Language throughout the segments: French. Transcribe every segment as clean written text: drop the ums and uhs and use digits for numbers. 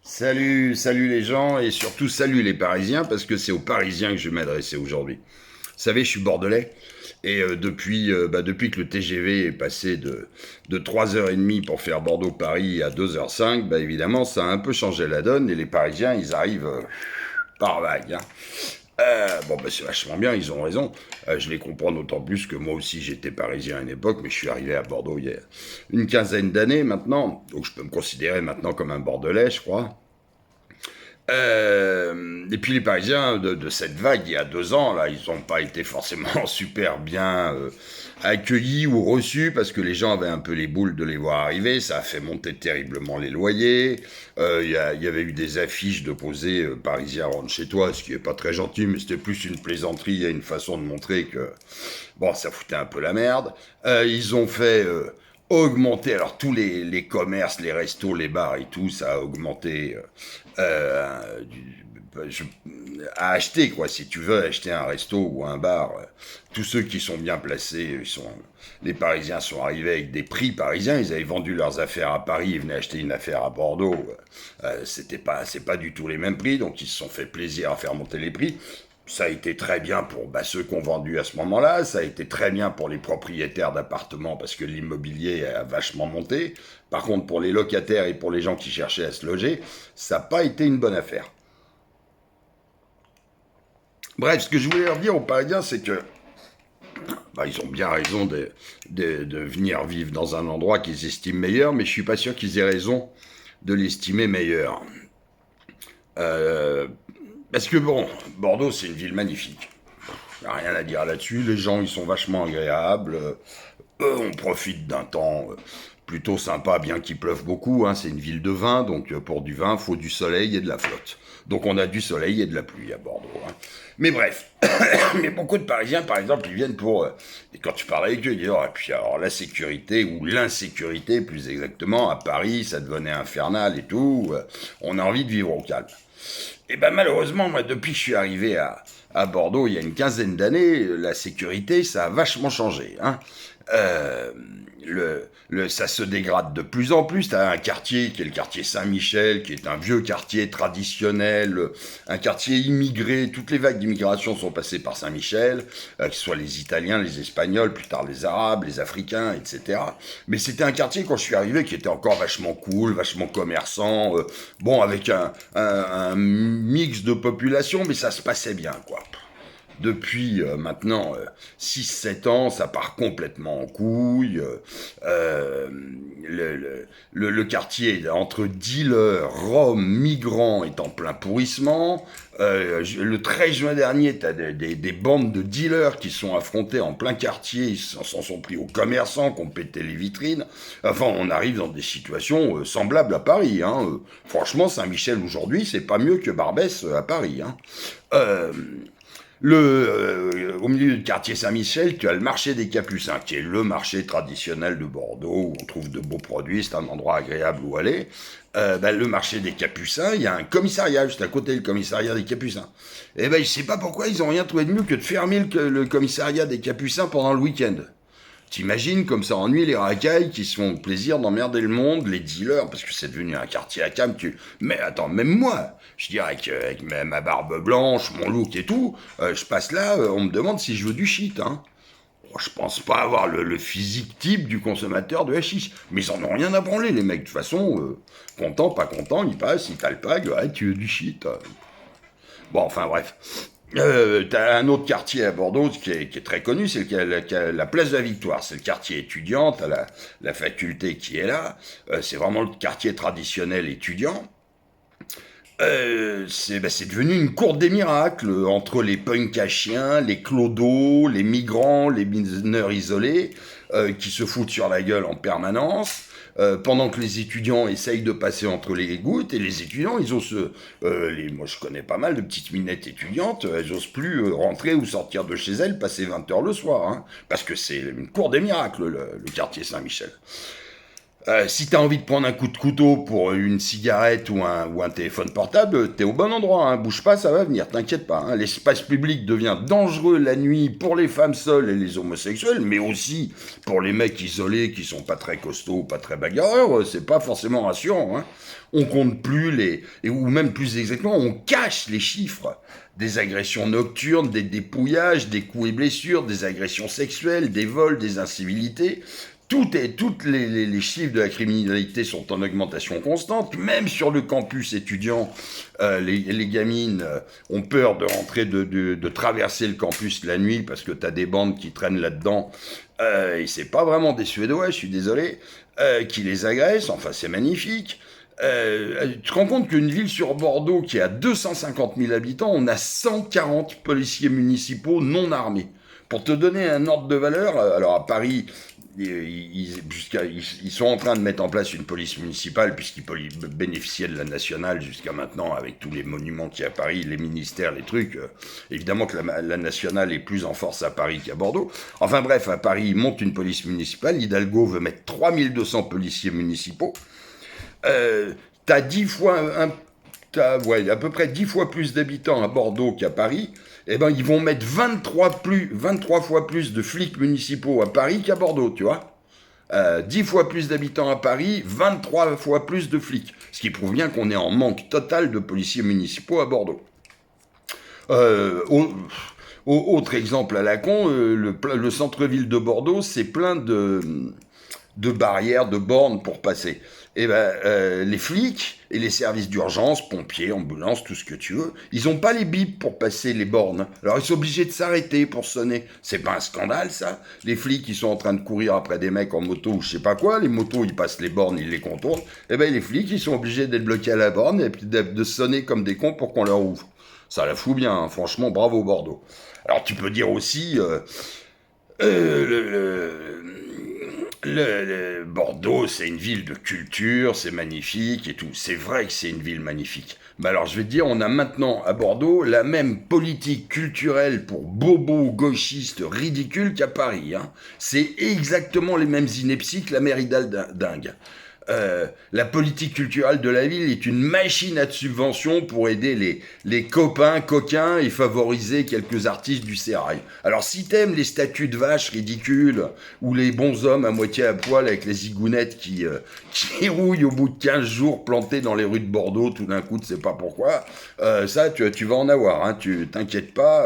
Salut, salut les gens et surtout salut les Parisiens parce que c'est aux Parisiens que je vais m'adresser aujourd'hui. Vous savez, je suis bordelais et depuis que le TGV est passé de 3h30 pour faire Bordeaux-Paris à 2h05, évidemment ça a un peu changé la donne et les Parisiens ils arrivent par vague, hein. C'est vachement bien, ils ont raison. Je les comprends d'autant plus que moi aussi j'étais parisien à une époque, mais je suis arrivé à Bordeaux il y a une quinzaine d'années maintenant, donc je peux me considérer maintenant comme un Bordelais, je crois. Et puis les Parisiens de cette vague il y a 2 ans, là, ils n'ont pas été forcément super bien accueillis ou reçus parce que les gens avaient un peu les boules de les voir arriver. Ça a fait monter terriblement les loyers. Il y avait eu des affiches de poser Parisien rentre chez toi, ce qui est pas très gentil, mais c'était plus une plaisanterie et une façon de montrer que bon, ça foutait un peu la merde. Ils ont fait augmenter, alors tous les commerces, les restos, les bars et tout, ça a augmenté je- à acheter, quoi. Si tu veux acheter un resto ou un bar, tous ceux qui sont bien placés, les Parisiens sont arrivés avec des prix parisiens. Ils avaient vendu leurs affaires à Paris, ils venaient acheter une affaire à Bordeaux. C'est pas du tout les mêmes prix, donc ils se sont fait plaisir à faire monter les prix. Ça a été très bien pour ceux qui ont vendu à ce moment-là, ça a été très bien pour les propriétaires d'appartements parce que l'immobilier a vachement monté. Par contre, pour les locataires et pour les gens qui cherchaient à se loger, ça n'a pas été une bonne affaire. Bref, ce que je voulais leur dire aux Parisiens, c'est que ils ont bien raison de venir vivre dans un endroit qu'ils estiment meilleur, mais je suis pas sûr qu'ils aient raison de l'estimer meilleur. Euh, Parce que bon, Bordeaux, c'est une ville magnifique. Il n'y a rien à dire là-dessus. Les gens, ils sont vachement agréables. On profite d'un temps plutôt sympa, bien qu'il pleuve beaucoup, hein. C'est une ville de vin, donc pour du vin, il faut du soleil et de la flotte. Donc on a du soleil et de la pluie à Bordeaux, hein. Mais bref, mais beaucoup de Parisiens, par exemple, ils viennent pour... et quand tu parles avec eux, ils disent, oh, et puis alors la sécurité, ou l'insécurité plus exactement, à Paris, ça devenait infernal et tout, on a envie de vivre au calme. Et malheureusement, moi, depuis que je suis arrivé à Bordeaux il y a une quinzaine d'années, la sécurité, ça a vachement changé, hein. Euh, Ça se dégrade de plus en plus. T'as un quartier qui est le quartier Saint-Michel, qui est un vieux quartier traditionnel, un quartier immigré. Toutes les vagues d'immigration sont passées par Saint-Michel, que ce soit les Italiens, les Espagnols, plus tard les Arabes, les Africains, etc. Mais c'était un quartier, quand je suis arrivé, qui était encore vachement cool, vachement commerçant, avec un mix de population, mais ça se passait bien, quoi. Depuis maintenant 6-7 ans, ça part complètement en couille. Euh, le quartier entre dealers, roms, migrants est en plein pourrissement. Le 13 juin dernier, tu as des bandes de dealers qui sont affrontés en plein quartier, ils s'en sont pris aux commerçants qui ont pété les vitrines. Enfin, on arrive dans des situations semblables à Paris, hein. Franchement, Saint-Michel aujourd'hui, c'est pas mieux que Barbès à Paris, hein. Euh, Au milieu du quartier Saint-Michel, tu as le marché des Capucins, qui est le marché traditionnel de Bordeaux, où on trouve de beaux produits, c'est un endroit agréable où aller. Le marché des Capucins, il y a un commissariat juste à côté, le commissariat des Capucins. Je ne sais pas pourquoi ils n'ont rien trouvé de mieux que de fermer le commissariat des Capucins pendant le week-end. T'imagines comme ça ennuie les racailles qui se font plaisir d'emmerder le monde, les dealers, parce que c'est devenu un quartier à cam. Mais attends, même moi, je dirais qu'avec ma barbe blanche, mon look et tout, je passe là, on me demande si je veux du shit, hein. Bon, je pense pas avoir le physique type du consommateur de hashish. Mais ils en ont rien à branler, les mecs. De toute façon, content, pas content, ils passent, ils t'alpaguent, ouais, tu veux du shit. Bon, enfin bref. T'as un autre quartier à Bordeaux qui est très connu, c'est la place de la Victoire. C'est le quartier étudiant, t'as la faculté qui est là. C'est vraiment le quartier traditionnel étudiant. C'est devenu une cour des miracles entre les punks à chiens, les clodos, les migrants, les mineurs isolés qui se foutent sur la gueule en permanence. Pendant que les étudiants essayent de passer entre les gouttes, et les étudiants, ils osent, moi je connais pas mal de petites minettes étudiantes, elles osent plus rentrer ou sortir de chez elles, passer 20 heures le soir, hein, parce que c'est une cour des miracles, le quartier Saint-Michel. Si t'as envie de prendre un coup de couteau pour une cigarette ou un téléphone portable, t'es au bon endroit, hein. Bouge pas, ça va venir, t'inquiète pas, hein. L'espace public devient dangereux la nuit pour les femmes seules et les homosexuels, mais aussi pour les mecs isolés qui sont pas très costauds, pas très bagarreurs, c'est pas forcément rassurant, hein. On compte plus ou même plus exactement, on cache les chiffres des agressions nocturnes, des dépouillages, des coups et blessures, des agressions sexuelles, des vols, des incivilités. Toutes les chiffres de la criminalité sont en augmentation constante. Même sur le campus étudiant, les gamines ont peur de rentrer, de traverser le campus la nuit parce que t'as des bandes qui traînent là-dedans. Et c'est pas vraiment des Suédois, je suis désolé, qui les agressent. Enfin, c'est magnifique. Tu te rends compte qu'une ville sur Bordeaux qui a 250 000 habitants, on a 140 policiers municipaux non armés. Pour te donner un ordre de valeur, alors à Paris, ils sont en train de mettre en place une police municipale puisqu'ils bénéficiaient de la nationale jusqu'à maintenant avec tous les monuments qu'il y a à Paris, les ministères, les trucs. Évidemment que la nationale est plus en force à Paris qu'à Bordeaux. Enfin bref, à Paris, ils montent une police municipale. Hidalgo veut mettre 3200 policiers municipaux. T'as 10 fois à peu près 10 fois plus d'habitants à Bordeaux qu'à Paris. Eh ben, ils vont mettre 23 fois plus de flics municipaux à Paris qu'à Bordeaux, tu vois. 10 fois plus d'habitants à Paris, 23 fois plus de flics. Ce qui prouve bien qu'on est en manque total de policiers municipaux à Bordeaux. Autre exemple à la con, le centre-ville de Bordeaux, c'est plein de barrières, de bornes pour passer. Et les flics et les services d'urgence, pompiers, ambulances, tout ce que tu veux, ils n'ont pas les bips pour passer les bornes. Alors ils sont obligés de s'arrêter pour sonner. C'est pas un scandale, ça? Les flics, ils sont en train de courir après des mecs en moto ou je sais pas quoi. Les motos, ils passent les bornes, ils les contournent. Et les flics, ils sont obligés d'être bloqués à la borne et puis de sonner comme des cons pour qu'on leur ouvre. Ça la fout bien, hein. Franchement, bravo Bordeaux. Alors tu peux dire aussi... Bordeaux, c'est une ville de culture, c'est magnifique et tout. C'est vrai que c'est une ville magnifique. Mais alors, je vais te dire, on a maintenant à Bordeaux la même politique culturelle pour bobos gauchistes ridicules qu'à Paris, hein. C'est exactement les mêmes inepties que la mairie dingue. La politique culturelle de la ville est une machine à subvention pour aider les copains coquins et favoriser quelques artistes du sérail. Alors si t'aimes les statues de vaches ridicules ou les bons hommes à moitié à poil avec les zigounettes qui rouillent au bout de 15 jours plantés dans les rues de Bordeaux tout d'un coup, tu sais pas pourquoi, ça tu vas en avoir, hein. Tu t'inquiètes pas,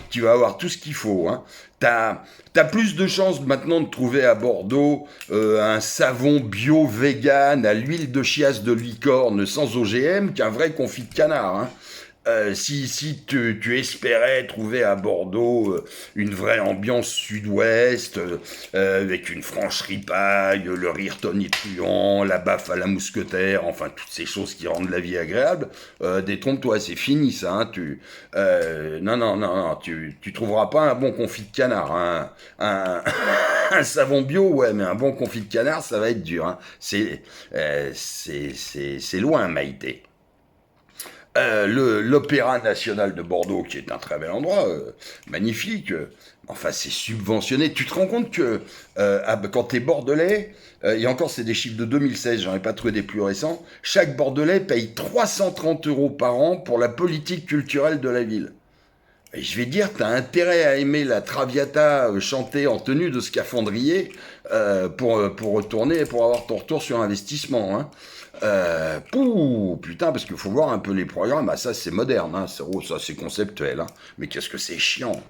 tu vas avoir tout ce qu'il faut, hein. T'as plus de chances maintenant de trouver à Bordeaux un savon bio vegan à l'huile de chiasse de licorne sans OGM qu'un vrai confit de canard, hein. Si tu espérais trouver à Bordeaux une vraie ambiance sud-ouest, avec une franche ripaille, le rire tonitruant, la baffe à la mousquetaire, enfin toutes ces choses qui rendent la vie agréable, détrompe-toi, c'est fini ça, hein, non, tu trouveras pas un bon confit de canard, hein. Un savon bio, ouais, mais un bon confit de canard, ça va être dur, hein. C'est loin, Maïté. L'Opéra National de Bordeaux, qui est un très bel endroit, magnifique, enfin c'est subventionné. Tu te rends compte que quand t'es bordelais, et encore c'est des chiffres de 2016, j'en ai pas trouvé des plus récents, chaque bordelais paye 330 € par an pour la politique culturelle de la ville. Et je vais dire, t'as intérêt à aimer la Traviata chantée en tenue de scaphandrier pour retourner, pour avoir ton retour sur investissement, hein. Putain, parce qu'il faut voir un peu les programmes. Ah, ça c'est moderne, hein. Ça c'est conceptuel, hein. Mais qu'est-ce que c'est chiant.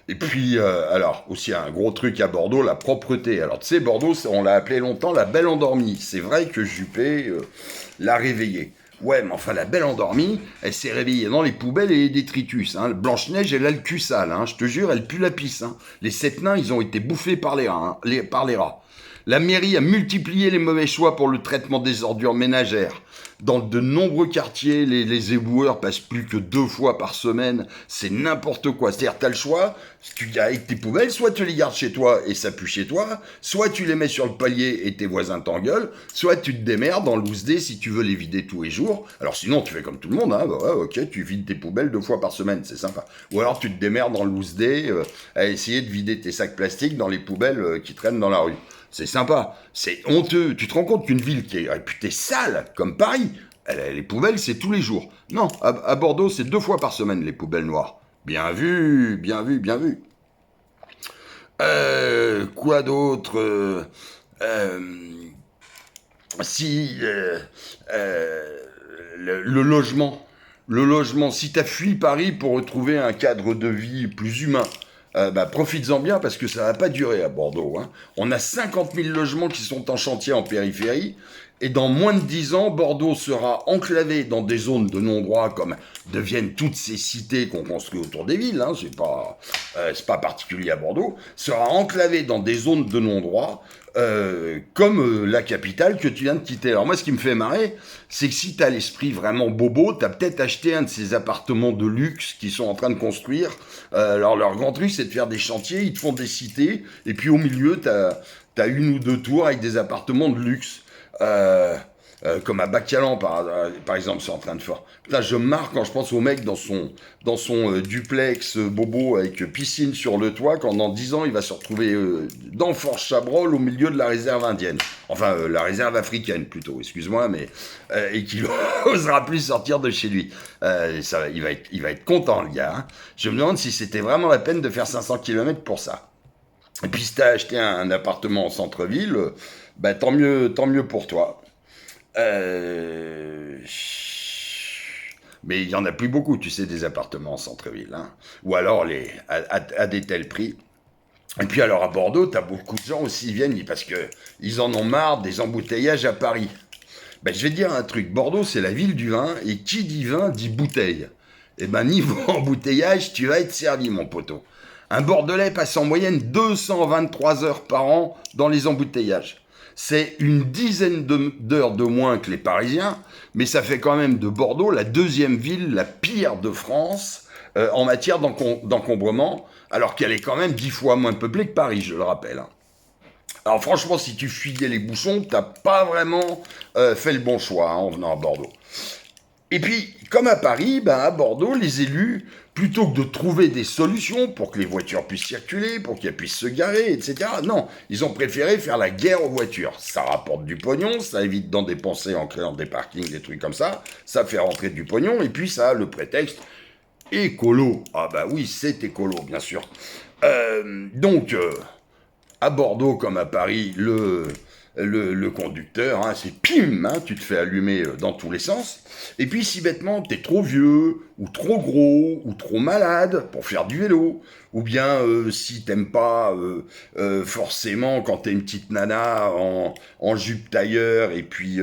Et puis, alors, aussi un gros truc à Bordeaux, la propreté. Alors, tu sais, Bordeaux, on l'a appelé longtemps la Belle Endormie. C'est vrai que Juppé l'a réveillée. Ouais, mais enfin, la Belle Endormie, elle s'est réveillée dans les poubelles et les détritus, hein. Blanche-Neige, elle a le cul sale, hein. Je te jure, elle pue la pisse, hein. Les 7 nains, ils ont été bouffés par les rats, hein, par les rats. La mairie a multiplié les mauvais choix pour le traitement des ordures ménagères. Dans de nombreux quartiers, les éboueurs passent plus que 2 fois par semaine. C'est n'importe quoi. C'est-à-dire, t'as le choix, Avec tes poubelles, soit tu les gardes chez toi et ça pue chez toi, soit tu les mets sur le palier et tes voisins t'engueulent, soit tu te démerdes en loose day si tu veux les vider tous les jours. Alors sinon, tu fais comme tout le monde, hein, bah ouais, ok, tu vides tes poubelles 2 fois par semaine, c'est sympa. Ou alors tu te démerdes en loose day à essayer de vider tes sacs plastiques dans les poubelles qui traînent dans la rue. C'est sympa, c'est honteux. Tu te rends compte qu'une ville qui est réputée sale, comme Paris, les poubelles, c'est tous les jours. Non, à Bordeaux, c'est 2 fois par semaine, les poubelles noires. Bien vu, bien vu, bien vu. Quoi d'autre Si le logement, si t'as fui Paris pour retrouver un cadre de vie plus humain, bah profites-en bien parce que ça va pas durer à Bordeaux. Hein. On a 50 000 logements qui sont en chantier en périphérie. Et dans moins de 10 ans, Bordeaux sera enclavé dans des zones de non-droit comme deviennent toutes ces cités qu'on construit autour des villes, hein, c'est pas particulier à Bordeaux, sera enclavé dans des zones de non-droit comme la capitale que tu viens de quitter. Alors moi, ce qui me fait marrer, c'est que si t'as l'esprit vraiment bobo, t'as peut-être acheté un de ces appartements de luxe qu'ils sont en train de construire. Alors leur grand truc, c'est de faire des chantiers, ils te font des cités, et puis au milieu, t'as 1 ou 2 tours avec des appartements de luxe. Comme à Bacalan par exemple, c'est en train de faire. Là, je marre quand je pense au mec dans son duplex bobo avec piscine sur le toit, quand dans 10 ans il va se retrouver dans Fort Chabrol au milieu de la réserve indienne. Enfin, la réserve africaine plutôt, excuse-moi, mais et qu'il n'osera plus sortir de chez lui. Il va être content, le gars. Hein. Je me demande si c'était vraiment la peine de faire 500 km pour ça. Et puis si t'as acheté un appartement en centre-ville, bah tant mieux pour toi. Mais il y en a plus beaucoup, tu sais, des appartements en centre-ville. Hein. Ou alors à des tels prix. Et puis alors à Bordeaux, t'as beaucoup de gens aussi qui viennent parce que ils en ont marre des embouteillages à Paris. Ben, je vais te dire un truc, Bordeaux c'est la ville du vin, et qui dit vin dit bouteille. Et ben niveau embouteillage, tu vas être servi mon poteau. Un Bordelais passe en moyenne 223 heures par an dans les embouteillages. C'est une dizaine d'heures de moins que les Parisiens, mais ça fait quand même de Bordeaux la 2e ville la pire de France en matière d'encombrement, alors qu'elle est quand même 10 fois moins peuplée que Paris, je le rappelle. Hein. Alors franchement, si tu fuyais les bouchons, t'as pas vraiment fait le bon choix hein, en venant à Bordeaux. Et puis, comme à Paris, ben à Bordeaux, les élus, plutôt que de trouver des solutions pour que les voitures puissent circuler, pour qu'elles puissent se garer, etc., non, ils ont préféré faire la guerre aux voitures. Ça rapporte du pognon, ça évite d'en dépenser en créant des parkings, des trucs comme ça fait rentrer du pognon, et puis ça a le prétexte écolo. Ah bah oui, c'est écolo, bien sûr. Donc, à Bordeaux comme à Paris, le conducteur, hein, c'est pim, hein, tu te fais allumer dans tous les sens. Et puis si bêtement t'es trop vieux, ou trop gros, ou trop malade pour faire du vélo, ou bien si t'aimes pas forcément quand t'es une petite nana en jupe tailleur et puis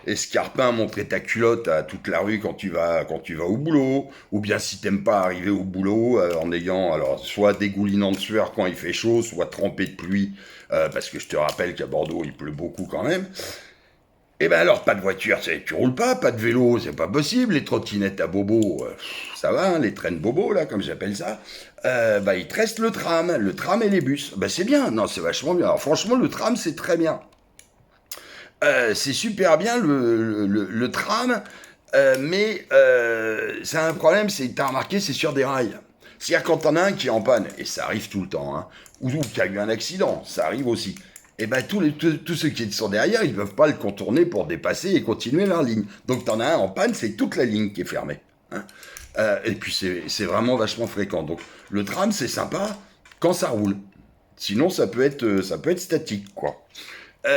escarpin montrer ta culotte à toute la rue quand tu vas au boulot, ou bien si t'aimes pas arriver au boulot en ayant alors soit dégoulinant de sueur quand il fait chaud, soit trempé de pluie parce que je te rappelle qu'à Bordeaux il pleut beaucoup quand même. Et ben alors, pas de voiture, tu roules pas de vélo, c'est pas possible, les trottinettes à bobo, ça va, hein, les traînes bobo, là, comme j'appelle ça, bah il te reste le tram et les bus. Bah c'est bien, non, c'est vachement bien. Alors franchement, le tram, c'est très bien. C'est super bien, le tram, mais c'est un problème, c'est, t'as remarqué, c'est sur des rails. C'est-à-dire quand t'en as un qui est en panne, et ça arrive tout le temps, hein, ou qui a eu un accident, ça arrive aussi, et ben tous ceux qui sont derrière, ils ne peuvent pas le contourner pour dépasser et continuer leur ligne. Donc t'en as un en panne, c'est toute la ligne qui est fermée. Hein. Et puis c'est vraiment vachement fréquent. Donc le tram, c'est sympa quand ça roule. Sinon, ça peut être statique, quoi. Tiens,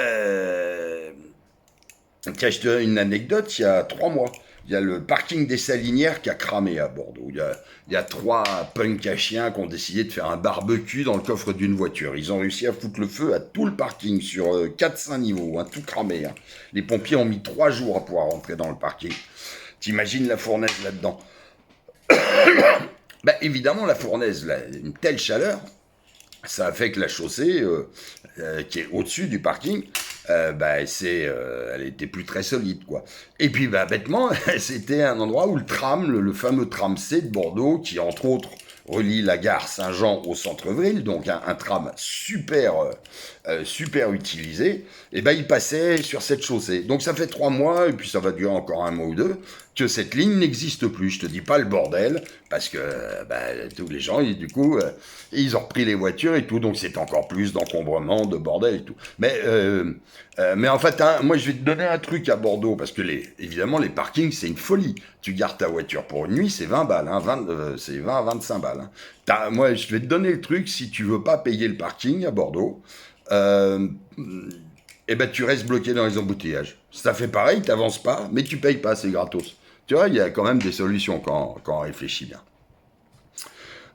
je te donne une anecdote, il y a 3 mois. Il y a le parking des Salinières qui a cramé à Bordeaux. Il y a 3 punks à chiens qui ont décidé de faire un barbecue dans le coffre d'une voiture. Ils ont réussi à foutre le feu à tout le parking sur 4-5 niveaux, hein, tout cramé. Hein. Les pompiers ont mis 3 jours à pouvoir rentrer dans le parking. T'imagines la fournaise là-dedans. Bah, évidemment, la fournaise, là, une telle chaleur, ça a fait que la chaussée, qui est au-dessus du parking, bah, elle était plus très solide, quoi. Et puis, bah, bêtement, c'était un endroit où le tram, le fameux tram C de Bordeaux, qui entre autres relie la gare Saint-Jean au centre-ville, donc un tram super utilisé, et ben il passait sur cette chaussée. Donc ça fait 3 mois, et puis ça va durer encore un mois ou deux, que cette ligne n'existe plus. Je te dis pas le bordel, parce que tous les gens, du coup, ils ont repris les voitures et tout, donc c'est encore plus d'encombrement, de bordel et tout. Mais en fait, hein, moi je vais te donner un truc à Bordeaux, parce que évidemment les parkings c'est une folie. Tu gardes ta voiture pour une nuit, c'est 20 balles, hein, c'est 20 à 25 balles. Hein. Moi je vais te donner le truc, si tu veux pas payer le parking à Bordeaux, euh, et ben tu restes bloqué dans les embouteillages. Ça fait pareil, t'avances pas, mais tu payes pas, c'est gratos. Tu vois, il y a quand même des solutions quand on réfléchit bien.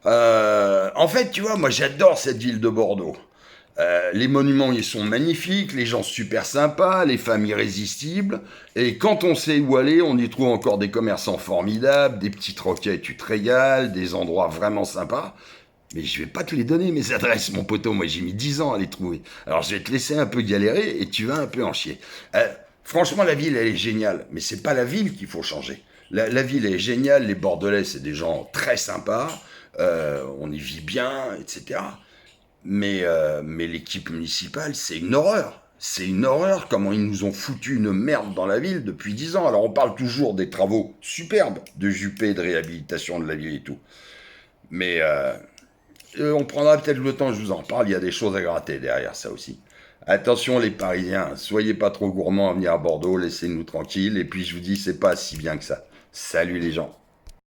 En fait, tu vois, moi j'adore cette ville de Bordeaux. Les monuments, ils sont magnifiques, les gens super sympas, les femmes irrésistibles. Et quand on sait où aller, on y trouve encore des commerçants formidables, des petites roquettes, tu te régales, des endroits vraiment sympas. Mais je vais pas te les donner, mes adresses, mon poteau. Moi, j'ai mis 10 ans à les trouver. Alors, je vais te laisser un peu galérer et tu vas un peu en chier. Franchement, la ville, elle est géniale. Mais c'est pas la ville qu'il faut changer. La ville est géniale. Les Bordelais, c'est des gens très sympas. On y vit bien, etc. Mais l'équipe municipale, c'est une horreur. C'est une horreur comment ils nous ont foutu une merde dans la ville depuis 10 ans. Alors, on parle toujours des travaux superbes de Juppé, de réhabilitation de la ville et tout. Mais on prendra peut-être le temps, je vous en reparle, il y a des choses à gratter derrière ça aussi. Attention les Parisiens, soyez pas trop gourmands à venir à Bordeaux, laissez-nous tranquilles, et puis je vous dis, c'est pas si bien que ça. Salut les gens.